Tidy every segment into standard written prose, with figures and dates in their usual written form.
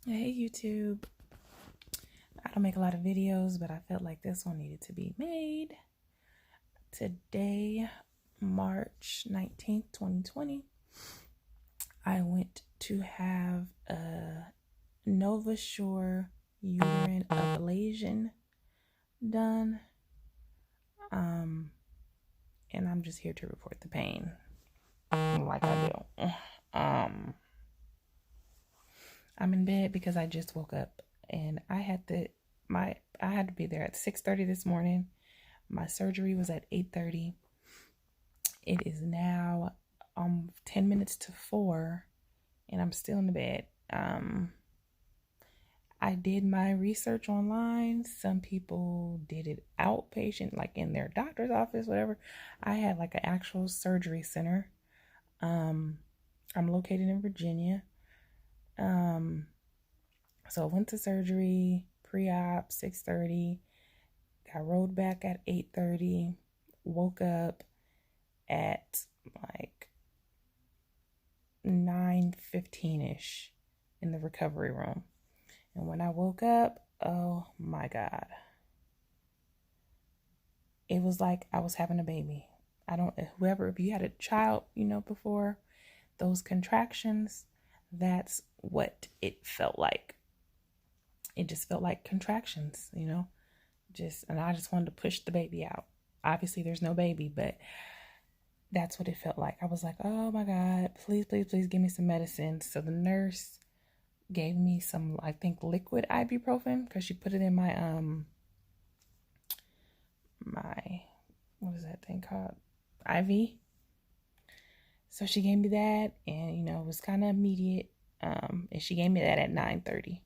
Hey YouTube. I don't make a lot of videos, but I felt like this one needed to be made. Today, March 19th, 2020, I went to have a NovaSure uterine ablation done. And I'm just here to report the pain like I do. I'm in bed because I just woke up and I had to be there at 6:30 this morning. My surgery was at 8:30. It is now 10 minutes to 4 and I'm still in the bed. I did my research online. Some people did it outpatient, like in their doctor's office, whatever. I had like an actual surgery center. I'm located in Virginia. So I went to surgery, pre-op, 6:30. Got rolled back at 8:30. Woke up at like 9:15ish in the recovery room. And when I woke up, oh my God. It was like I was having a baby. If you had a child, before, those contractions, that's what it felt like. It just felt like contractions, and I just wanted to push the baby out. Obviously there's no baby, but that's what it felt like. I was like, oh my God, please, please, please give me some medicine. So the nurse gave me some, I think, liquid ibuprofen because she put it in my what is that thing called? IV. So she gave me that, and it was kind of immediate. And she gave me that at 9:30.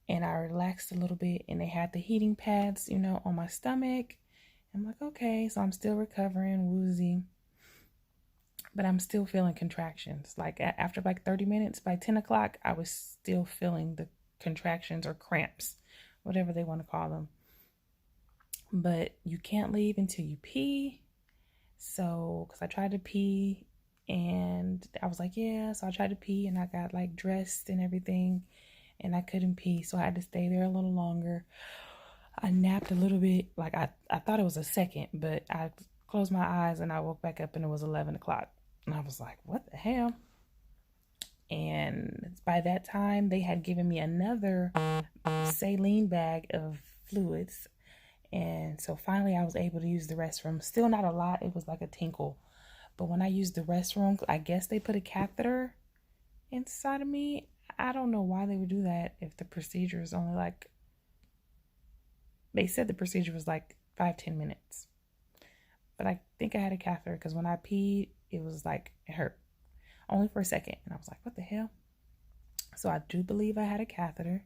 And I relaxed a little bit, and they had the heating pads, on my stomach. I'm like, okay, so I'm still recovering, woozy, but I'm still feeling contractions. Like after like 30 minutes, by 10 o'clock, I was still feeling the contractions or cramps, whatever they want to call them. But you can't leave until you pee. So, because I tried to pee and I was like, yeah, so I tried to pee and I got like dressed and everything and I couldn't pee. So I had to stay there a little longer. I napped a little bit. Like I thought it was a second, but I closed my eyes and I woke back up and it was 11 o'clock. And I was like, what the hell? And by that time, they had given me another saline bag of fluids. And so finally, I was able to use the restroom. Still not a lot. It was like a tinkle. But when I used the restroom, I guess they put a catheter inside of me. I don't know why they would do that if the procedure is only like, they said the procedure was like 5-10 minutes. But I think I had a catheter because when I peed, it was like, it hurt. Only for a second. And I was like, what the hell? So I do believe I had a catheter.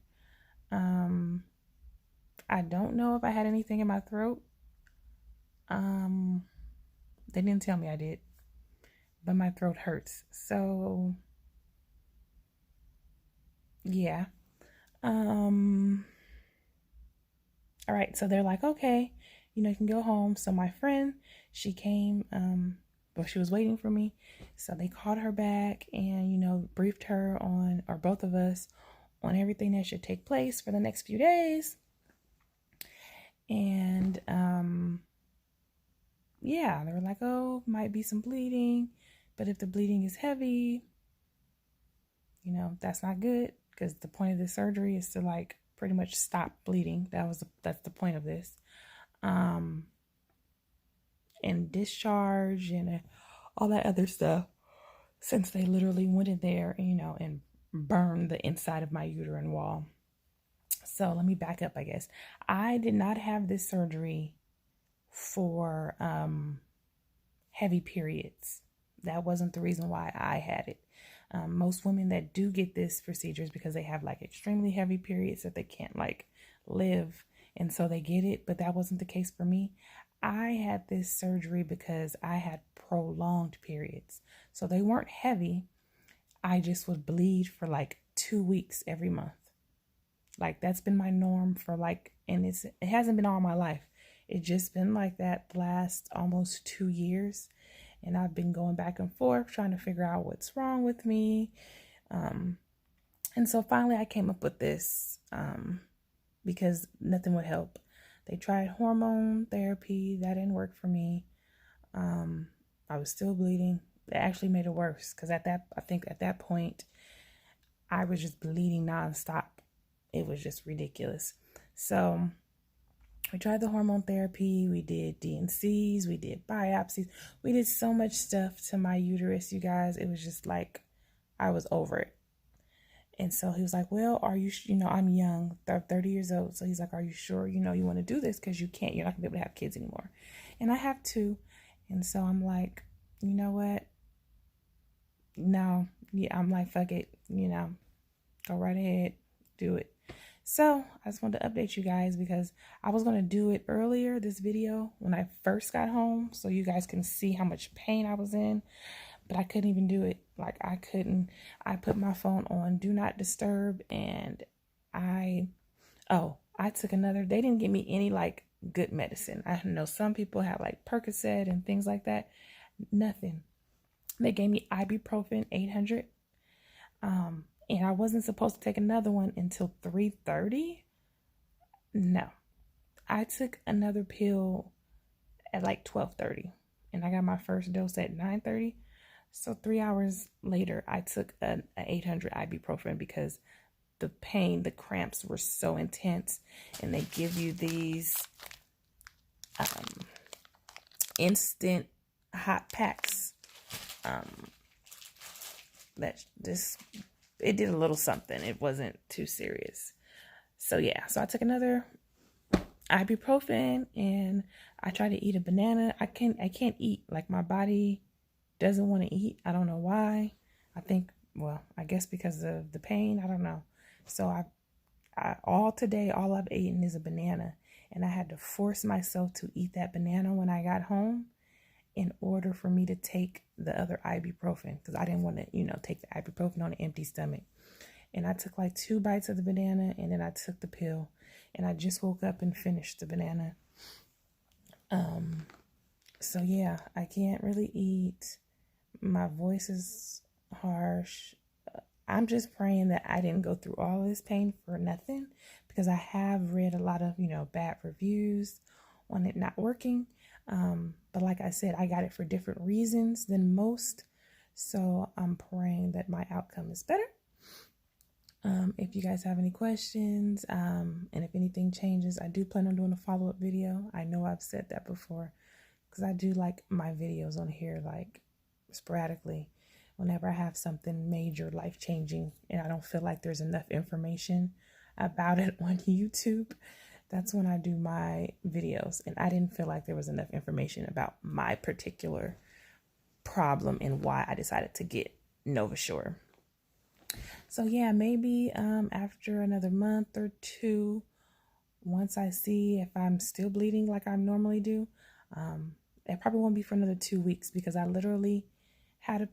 I don't know if I had anything in my throat. They didn't tell me I did, but my throat hurts. So yeah. All right. So they're like, okay, you can go home. So my friend, she came, but she was waiting for me. So they called her back and, briefed her on, or both of us, on everything that should take place for the next few days. And, yeah, they were like, oh, might be some bleeding, but if the bleeding is heavy, that's not good because the point of the surgery is to like pretty much stop bleeding. That's the point of this. And discharge and all that other stuff, since they literally went in there, and burned the inside of my uterine wall. So let me back up, I guess. I did not have this surgery for heavy periods. That wasn't the reason why I had it. Most women that do get this procedure is because they have like extremely heavy periods that they can't like live, and so they get it, but that wasn't the case for me. I had this surgery because I had prolonged periods. So they weren't heavy. I just would bleed for like 2 weeks every month. Like that's been my norm for like, and it hasn't been all my life. It's just been like that the last almost 2 years. And I've been going back and forth trying to figure out what's wrong with me. And so finally I came up with this because nothing would help. They tried hormone therapy. That didn't work for me. I was still bleeding. It actually made it worse because I think at that point, I was just bleeding nonstop. It was just ridiculous. So we tried the hormone therapy. We did DNCs. We did biopsies. We did so much stuff to my uterus, you guys. It was just like I was over it. And so he was like, well, are you, I'm young, 30 years old. So he's like, are you sure, you want to do this? Because you're not going to be able to have kids anymore. And I have two. And so I'm like, you know what? No, yeah, I'm like, fuck it, go right ahead, do it. So I just wanted to update you guys because I was going to do it earlier, this video, when I first got home, so you guys can see how much pain I was in, but I couldn't even do it. Like I put my phone on do not disturb, and I took another, they didn't give me any like good medicine. I know some people have like Percocet and things like that. Nothing. They gave me ibuprofen 800. And I wasn't supposed to take another one until 3:30. No, I took another pill at like 12:30, and I got my first dose at 9:30. So 3 hours later, I took an 800 ibuprofen because the pain, the cramps were so intense, and they give you these instant hot packs. It did a little something. It wasn't too serious. So yeah, so I took another ibuprofen and I tried to eat a banana. I can't eat. Like my body doesn't want to eat. I don't know why. I guess because of the pain. I don't know. So all I've eaten is a banana, and I had to force myself to eat that banana when I got home in order for me to take the other ibuprofen, because I didn't want to, take the ibuprofen on an empty stomach. And I took like 2 bites of the banana, and then I took the pill, and I just woke up and finished the banana. So yeah, I can't really eat. My voice is harsh. I'm just praying that I didn't go through all this pain for nothing, because I have read a lot of, bad reviews on it not working. But like I said, I got it for different reasons than most. So I'm praying that my outcome is better. If you guys have any questions, and if anything changes, I do plan on doing a follow-up video. I know I've said that before, because I do like my videos on here, like sporadically, whenever I have something major, life-changing, and I don't feel like there's enough information about it on YouTube. That's when I do my videos, and I didn't feel like there was enough information about my particular problem and why I decided to get NovaSure. So yeah, maybe after another month or two, once I see if I'm still bleeding like I normally do, it probably won't be for another 2 weeks, because I literally had a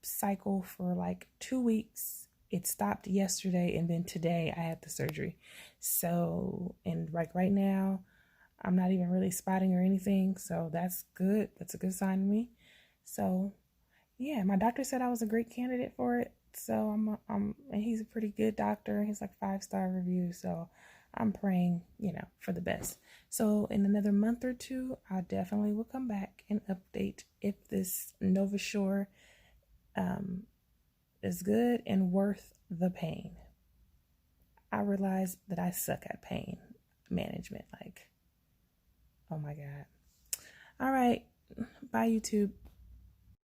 cycle for like 2 weeks. It stopped yesterday, and then today I had the surgery. So, and like right now, I'm not even really spotting or anything. So that's good. That's a good sign to me. So yeah, my doctor said I was a great candidate for it. So and he's a pretty good doctor. He's like 5-star review. So I'm praying, for the best. So in another month or two, I definitely will come back and update if this NovaSure is good and worth the pain. I realized that I suck at pain management. Like, oh my God. All right. Bye, YouTube.